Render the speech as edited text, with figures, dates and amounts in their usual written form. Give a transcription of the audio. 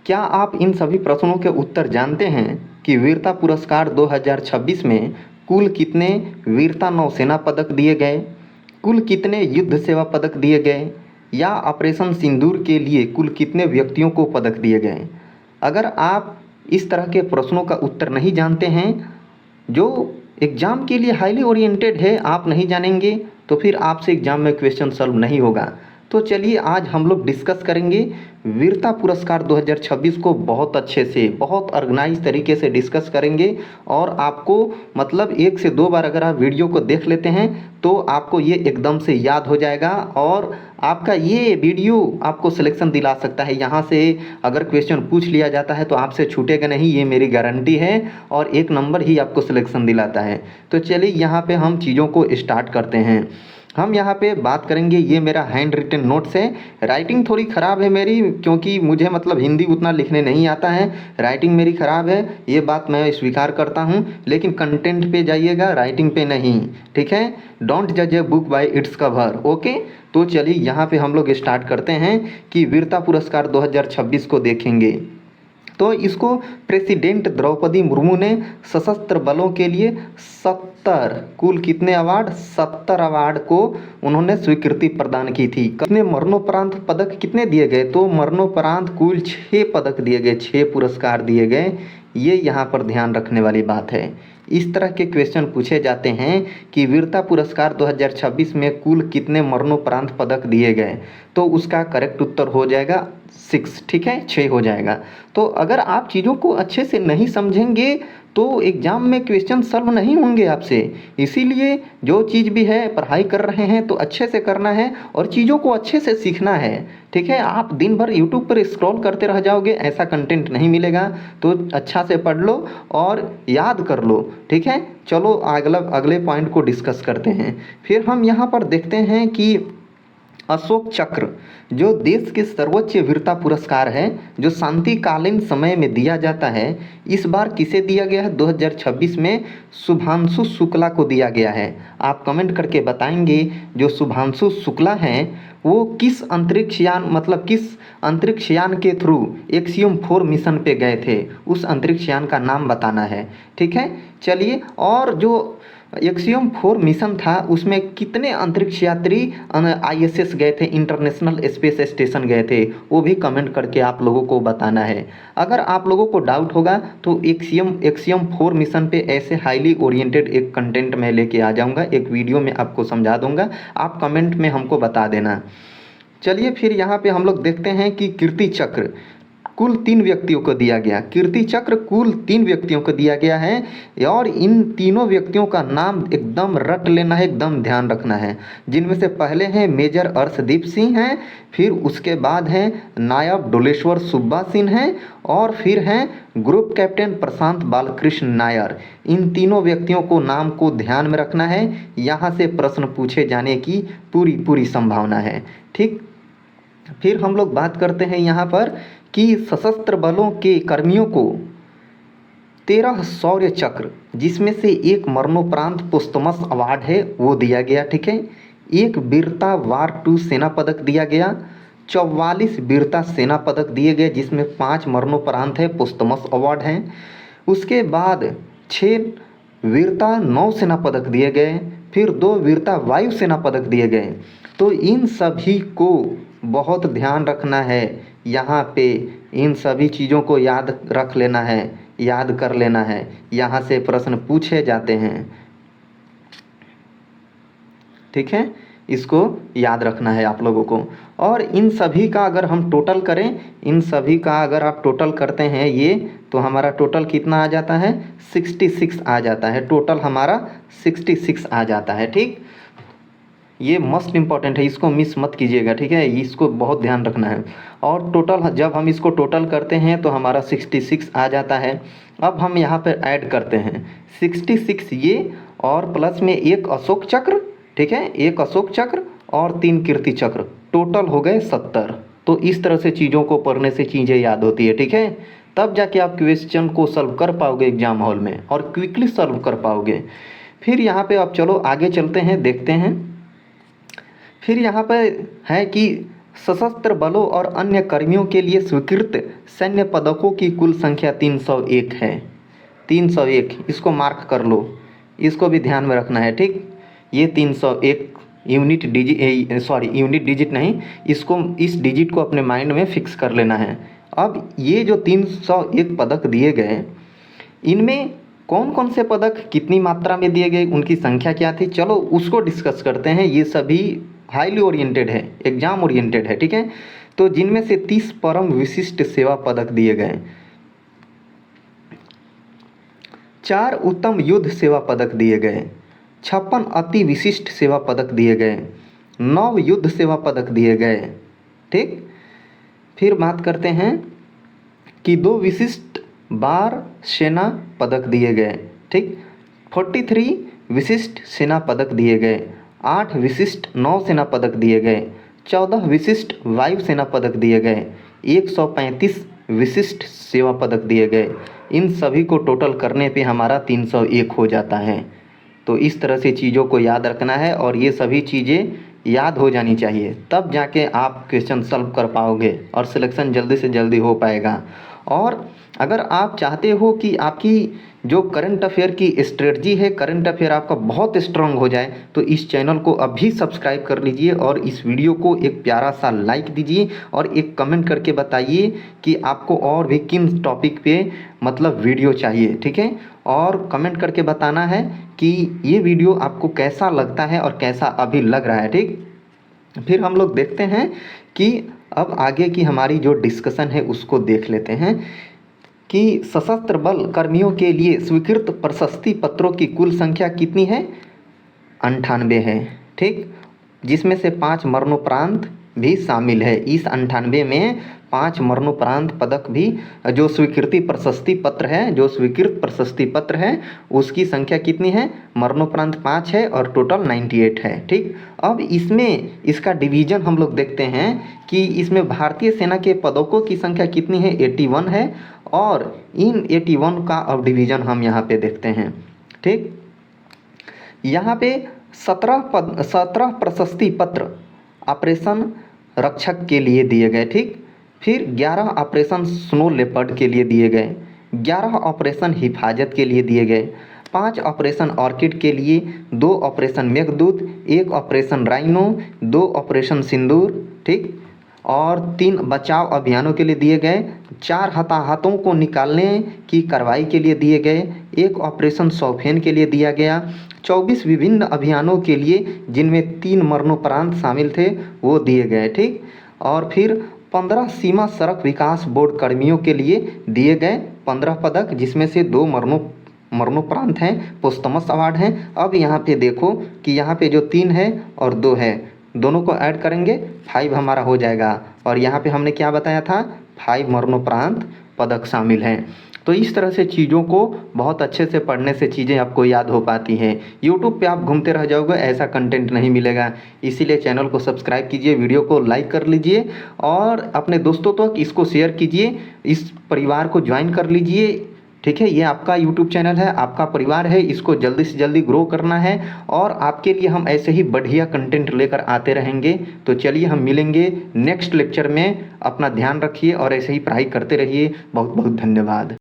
क्या आप इन सभी प्रश्नों के उत्तर जानते हैं कि वीरता पुरस्कार 2026 में कुल कितने वीरता नौसेना पदक दिए गए, कुल कितने युद्ध सेवा पदक दिए गए, या ऑपरेशन सिंदूर के लिए कुल कितने व्यक्तियों को पदक दिए गए? अगर आप इस तरह के प्रश्नों का उत्तर नहीं जानते हैं, जो एग्ज़ाम के लिए हाईली ओरिएंटेड है, आप नहीं जानेंगे तो फिर आपसे एग्ज़ाम में क्वेश्चन सॉल्व नहीं होगा। तो चलिए आज हम लोग डिस्कस करेंगे वीरता पुरस्कार 2026 को बहुत अच्छे से, बहुत ऑर्गेनाइज तरीके से डिस्कस करेंगे। और आपको मतलब 1 से 2 बार अगर आप वीडियो को देख लेते हैं तो आपको ये एकदम से याद हो जाएगा और आपका ये वीडियो आपको सिलेक्शन दिला सकता है। यहाँ से अगर क्वेश्चन पूछ लिया जाता है तो आपसे छूटेगा नहीं, ये मेरी गारंटी है, और 1 नंबर ही आपको सिलेक्शन दिलाता है। तो चलिए यहाँ पे हम चीज़ों को स्टार्ट करते हैं। हम यहाँ पे बात करेंगे, ये मेरा हैंड रिटन नोट्स है। राइटिंग थोड़ी ख़राब है मेरी, क्योंकि मुझे मतलब हिंदी उतना लिखने नहीं आता है, राइटिंग मेरी ख़राब है, ये बात मैं स्वीकार करता हूँ। लेकिन कंटेंट पे जाइएगा, राइटिंग पे नहीं, ठीक है। डोंट जज a book by its cover, okay. तो चलिए यहाँ पे हम लोग स्टार्ट करते हैं कि वीरता पुरस्कार 2026 को देखेंगे। तो इसको प्रेसिडेंट द्रौपदी मुर्मू ने सशस्त्र बलों के लिए 70 कुल कितने अवार्ड, 70 अवार्ड को उन्होंने स्वीकृति प्रदान की थी। कितने मरणोपरांत पदक कितने दिए गए, तो मरणोपरांत कुल 6 पदक दिए गए, 6 पुरस्कार दिए गए। ये यहाँ पर ध्यान रखने वाली बात है। इस तरह के क्वेश्चन पूछे जाते हैं कि वीरता पुरस्कार 2026 में कुल कितने मरणोपरांत पदक दिए गए, तो उसका करेक्ट उत्तर हो जाएगा 6, ठीक है, 6 हो जाएगा। तो अगर आप चीज़ों को अच्छे से नहीं समझेंगे तो एग्ज़ाम में क्वेश्चन सॉल्व नहीं होंगे आपसे। इसीलिए जो चीज़ भी है, पढ़ाई कर रहे हैं तो अच्छे से करना है और चीज़ों को अच्छे से सीखना है, ठीक है। आप दिन भर यूट्यूब पर स्क्रॉल करते रह जाओगे, ऐसा कंटेंट नहीं मिलेगा। तो अच्छा से पढ़ लो और याद कर लो, ठीक है। चलो अगले पॉइंट को डिस्कस करते हैं। फिर हम यहाँ पर देखते हैं कि अशोक चक्र जो देश के सर्वोच्च वीरता पुरस्कार है, जो शांतिकालीन समय में दिया जाता है, इस बार किसे दिया गया है? 2026 में शुभांशु शुक्ला को दिया गया है। आप कमेंट करके बताएंगे जो शुभांशु शुक्ला हैं वो किस अंतरिक्ष यान, मतलब किस अंतरिक्ष यान के थ्रू एक्सियम 4 मिशन पे गए थे, उस अंतरिक्ष यान का नाम बताना है, ठीक है। चलिए, और जो एक्सियम 4 मिशन था उसमें कितने अंतरिक्ष यात्री ISS गए थे, इंटरनेशनल स्पेस स्टेशन गए थे, वो भी कमेंट करके आप लोगों को बताना है। अगर आप लोगों को डाउट होगा तो एक्सियम 4 मिशन पे ऐसे हाईली ओरिएंटेड एक कंटेंट मैं लेके आ जाऊंगा, एक वीडियो में आपको समझा दूंगा, आप कमेंट में हमको बता देना। चलिए फिर यहाँ पे हम लोग देखते हैं कि कीर्ति चक्र कुल 3 व्यक्तियों को दिया गया। कीर्ति चक्र कुल 3 व्यक्तियों को दिया गया है और इन तीनों व्यक्तियों का नाम एकदम रट लेना है, एकदम ध्यान रखना है। जिनमें से पहले हैं मेजर अर्शदीप सिंह हैं, फिर उसके बाद हैं नायब डोलेश्वर सुब्बा सिंह हैं, और फिर हैं ग्रुप कैप्टन प्रशांत बालकृष्ण नायर। इन तीनों व्यक्तियों को नाम को ध्यान में रखना है, यहाँ से प्रश्न पूछे जाने की पूरी संभावना है, ठीक। फिर हम लोग बात करते हैं यहाँ पर कि सशस्त्र बलों के कर्मियों को 13 शौर्य चक्र, जिसमें से एक मरणोपरांत पुस्तमस अवार्ड है, वो दिया गया, ठीक है। एक वीरता वार 2 सेना पदक दिया गया, 44 वीरता सेना पदक दिए गए, जिसमें 5 मरणोपरांत है, पुस्तमस अवार्ड हैं। उसके बाद 6 वीरता नौसेना पदक दिए गए, फिर 2 वीरता वायु सेना पदक दिए गए। तो इन सभी को बहुत ध्यान रखना है, यहाँ पे इन सभी चीज़ों को याद रख लेना है, याद कर लेना है, यहाँ से प्रश्न पूछे जाते हैं, ठीक है। इसको याद रखना है आप लोगों को। और इन सभी का अगर हम टोटल करें, इन सभी का अगर आप टोटल करते हैं ये, तो हमारा टोटल कितना आ जाता है? 66 आ जाता है, टोटल हमारा 66 आ जाता है, ठीक। ये मस्ट इम्पॉर्टेंट है, इसको मिस मत कीजिएगा, ठीक है, इसको बहुत ध्यान रखना है। और टोटल जब हम इसको टोटल करते हैं तो हमारा 66 आ जाता है। अब हम यहाँ पर ऐड करते हैं 66 ये, और प्लस में एक अशोक चक्र, ठीक है, एक अशोक चक्र और 3 कीर्ति चक्र, टोटल हो गए 70। तो इस तरह से चीज़ों को पढ़ने से चीज़ें याद होती है, ठीक है। तब जाके आप क्वेश्चन को सॉल्व कर पाओगे एग्जाम हॉल में, और क्विकली सॉल्व कर पाओगे। फिर यहाँ पे अब चलो आगे चलते हैं, देखते हैं। फिर यहाँ पर है कि सशस्त्र बलों और अन्य कर्मियों के लिए स्वीकृत सैन्य पदकों की कुल संख्या 301 है। 301, इसको मार्क कर लो, इसको भी ध्यान में रखना है, ठीक। ये 301 यूनिट डिजिट नहीं, इसको, इस डिजिट को अपने माइंड में फिक्स कर लेना है। अब ये जो 301 पदक दिए गए, इनमें कौन कौन से पदक कितनी मात्रा में दिए गए, उनकी संख्या क्या थी, चलो उसको डिस्कस करते हैं। ये सभी हाईली ओरिएंटेड है, एग्जाम ओरिएंटेड है, ठीक है। तो जिनमें से 30 परम विशिष्ट सेवा पदक दिए गए, 4 उत्तम युद्ध सेवा पदक दिए गए, 56 अति विशिष्ट सेवा पदक दिए गए, 9 युद्ध सेवा पदक दिए गए, ठीक। फिर बात करते हैं कि 2 विशिष्ट बार सेना पदक दिए गए, ठीक। 43 विशिष्ट सेना पदक दिए गए, 8 विशिष्ट नौसेना पदक दिए गए, 14 विशिष्ट वायुसेना पदक दिए गए, 135 विशिष्ट सेवा पदक दिए गए। इन सभी को टोटल करने पे हमारा 301 हो जाता है। तो इस तरह से चीज़ों को याद रखना है और ये सभी चीज़ें याद हो जानी चाहिए, तब जाके आप क्वेश्चन सॉल्व कर पाओगे और सिलेक्शन जल्दी से जल्दी हो पाएगा। और अगर आप चाहते हो कि आपकी जो करंट अफेयर की स्ट्रेटजी है, करंट अफेयर आपका बहुत स्ट्रांग हो जाए, तो इस चैनल को अभी सब्सक्राइब कर लीजिए और इस वीडियो को एक प्यारा सा लाइक दीजिए और एक कमेंट करके बताइए कि आपको और भी किन टॉपिक पे मतलब वीडियो चाहिए, ठीक है। और कमेंट करके बताना है कि ये वीडियो आपको कैसा लगता है और कैसा अभी लग रहा है, ठीक। फिर हम लोग देखते हैं कि अब आगे की हमारी जो डिस्कशन है उसको देख लेते हैं कि सशस्त्र बल कर्मियों के लिए स्वीकृत प्रशस्ति पत्रों की कुल संख्या कितनी है, 98 है, ठीक। जिसमें से 5 मरणोपरांत भी शामिल है। इस 98 में 5 मरणोपरांत पदक भी, जो स्वीकृति प्रशस्ति पत्र है, जो स्वीकृत प्रशस्ति पत्र है उसकी संख्या कितनी है, मरणोपरांत 5 है और टोटल 98 है, ठीक। अब इसमें इसका डिवीज़न हम लोग देखते हैं कि इसमें भारतीय सेना के पदकों की संख्या कितनी है, 81 है। और इन 81 का अब डिवीज़न हम यहाँ पे देखते हैं, ठीक। यहाँ पे 17 प्रशस्ति पत्र ऑपरेशन रक्षक के लिए दिए गए, ठीक। फिर 11 ऑपरेशन स्नो लेपर्ड के लिए दिए गए, 11 ऑपरेशन हिफाजत के लिए दिए गए, 5 ऑपरेशन ऑर्किड के लिए, 2 operation Meghdoot, 1 operation rhino, 2 operation Sindoor, ठीक। और 3 बचाव अभियानों के लिए दिए गए, 4 हताहतों को निकालने की कार्रवाई के लिए दिए गए, 1 ऑपरेशन सौफेन के लिए दिया गया, 24 विभिन्न अभियानों के लिए जिनमें 3 मरणोपरांत शामिल थे वो दिए गए, ठीक। और फिर 15 सीमा सड़क विकास बोर्ड कर्मियों के लिए दिए गए 15 पदक, जिसमें से 2 मरणोपरांत हैं, पोस्टमस अवार्ड हैं। अब यहाँ पे देखो कि यहाँ पे जो 3 है और 2 है, दोनों को ऐड करेंगे 5 हमारा हो जाएगा। और यहाँ पे हमने क्या बताया था, 5 मरणोपरांत पदक शामिल हैं। तो इस तरह से चीज़ों को बहुत अच्छे से पढ़ने से चीज़ें आपको याद हो पाती हैं। यूट्यूब पे आप घूमते रह जाओगे, ऐसा कंटेंट नहीं मिलेगा। इसीलिए चैनल को सब्सक्राइब कीजिए, वीडियो को लाइक कर लीजिए और अपने दोस्तों तक इसको शेयर कीजिए, इस परिवार को ज्वाइन कर लीजिए, ठीक है। ये आपका यूट्यूब चैनल है, आपका परिवार है, इसको जल्दी से जल्दी ग्रो करना है और आपके लिए हम ऐसे ही बढ़िया कंटेंट लेकर आते रहेंगे। तो चलिए हम मिलेंगे नेक्स्ट लेक्चर में। अपना ध्यान रखिए और ऐसे ही पढ़ाई करते रहिए। बहुत बहुत धन्यवाद।